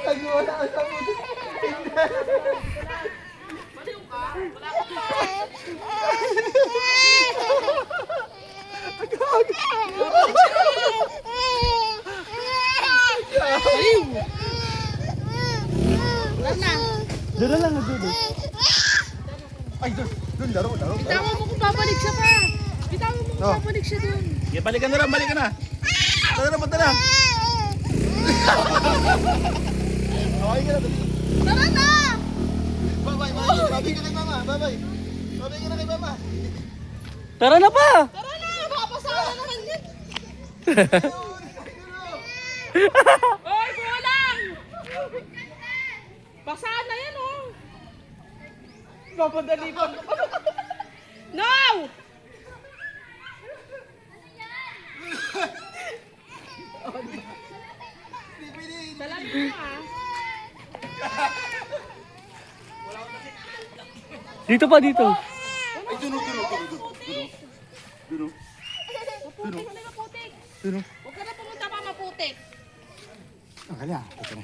Nagwala ka sa puti. Baliw ka? Wala ka ba? Baliw! Wala na. Doon na lang, doon. Ay, doon, laro. Bitawan mo kung babalik siya pa. Bitawan mo kung Oh. babalik siya dun. Okay, balikan na. Punta na. Okay ka na, dali. Tara na! Bye-bye. Babay ka kay mama. Bye-bye. Babay ka na kay mama. Tara na pa! Tara na! Papasawa na naman yan. Oy, kulang! Basahan na yan, oh. Papadali pa. No! Dalan mo ah. Dito pa, dito. Ay, duno. Maputik, hindi maputik. Duno. Huwag ka na pumunta pa maputik. Ang kanya. Ito na.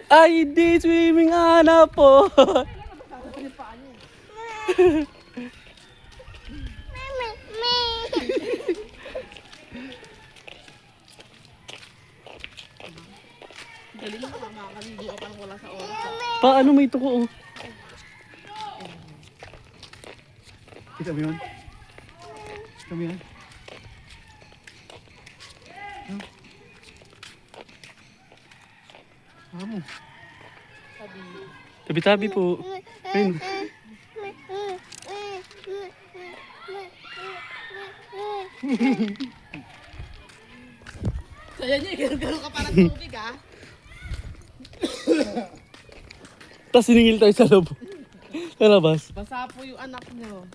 Ay, di swimming ana po. Galing mo ka, makakaligo ka pang wala sa oras. Paano may tuko? Oh. Kita mo yun? Amo. Tabi-tabi po. Ayun. Kaya niya, gano'n ka parang tubig ah. Tapos siningil tayo sa loob. Sa labas. Basa po yung anak niyo.